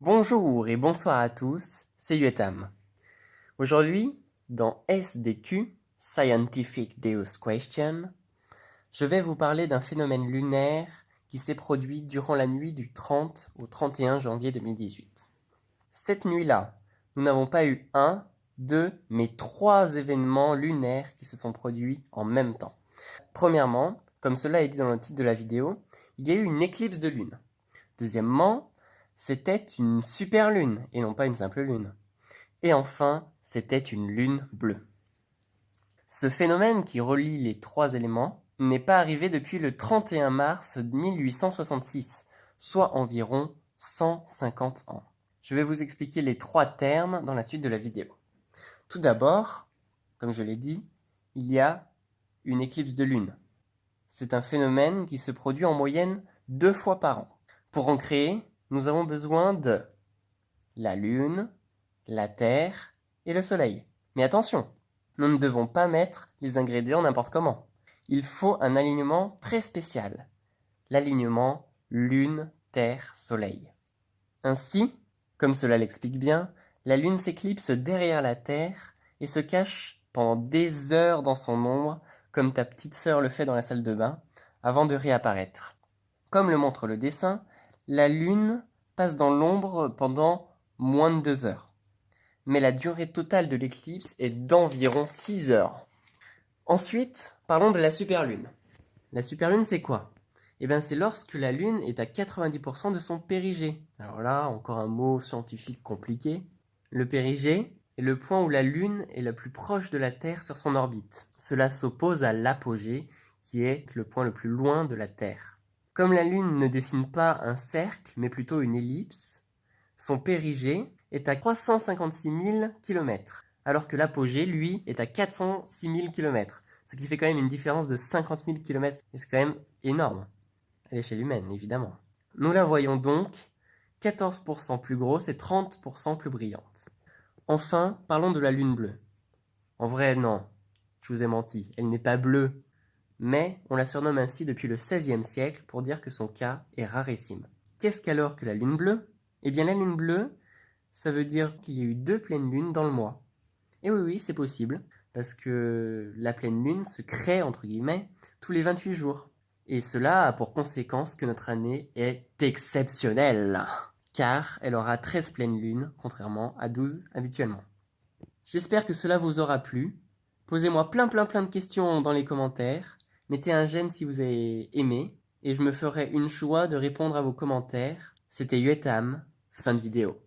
Bonjour et bonsoir à tous, c'est Yuetam. Aujourd'hui, dans SDQ, Scientific Deus Question, je vais vous parler d'un phénomène lunaire qui s'est produit durant la nuit du 30 au 31 janvier 2018. Cette nuit-là, nous n'avons pas eu un, deux, mais trois événements lunaires qui se sont produits en même temps. Premièrement, comme cela est dit dans le titre de la vidéo, il y a eu une éclipse de lune. Deuxièmement, c'était une super lune et non pas une simple lune. Et enfin, c'était une lune bleue. Ce phénomène qui relie les trois éléments n'est pas arrivé depuis le 31 mars 1866, soit environ 150 ans. Je vais vous expliquer les trois termes dans la suite de la vidéo. Tout d'abord, comme je l'ai dit, il y a une éclipse de lune. C'est un phénomène qui se produit en moyenne 2 fois par an. Pour en créer, nous avons besoin de la Lune, la Terre et le Soleil. Mais attention, nous ne devons pas mettre les ingrédients n'importe comment. Il faut un alignement très spécial. L'alignement Lune, Terre, Soleil. Ainsi, comme cela l'explique bien, la Lune s'éclipse derrière la Terre et se cache pendant des heures dans son ombre, comme ta petite sœur le fait dans la salle de bain, avant de réapparaître. Comme le montre le dessin, la Lune passe dans l'ombre pendant moins de 2 heures. Mais la durée totale de l'éclipse est d'environ 6 heures. Ensuite, parlons de la superlune. La superlune, c'est quoi ? Eh bien, c'est lorsque la Lune est à 90% de son périgée. Alors là, encore un mot scientifique compliqué. Le périgée est le point où la Lune est la plus proche de la Terre sur son orbite. Cela s'oppose à l'apogée, qui est le point le plus loin de la Terre. Comme la Lune ne dessine pas un cercle, mais plutôt une ellipse, son périgée est à 356 000 km, alors que l'apogée, lui, est à 406 000 km, ce qui fait quand même une différence de 50 000 km, et c'est quand même énorme, à l'échelle humaine, évidemment. Nous la voyons donc 14% plus grosse et 30% plus brillante. Enfin, parlons de la Lune bleue. En vrai, non, je vous ai menti, elle n'est pas bleue, mais on la surnomme ainsi depuis le XVIe siècle pour dire que son cas est rarissime. Qu'est-ce qu'alors que la Lune bleue ? Eh bien la Lune bleue, ça veut dire qu'il y a eu 2 pleines lunes dans le mois. Et oui, c'est possible, parce que la pleine lune se crée, entre guillemets, tous les 28 jours. Et cela a pour conséquence que notre année est exceptionnelle, car elle aura 13 pleines lunes, contrairement à 12 habituellement. J'espère que cela vous aura plu. Posez-moi plein de questions dans les commentaires. Mettez un j'aime si vous avez aimé, et je me ferai une joie de répondre à vos commentaires. C'était Yuetam, fin de vidéo.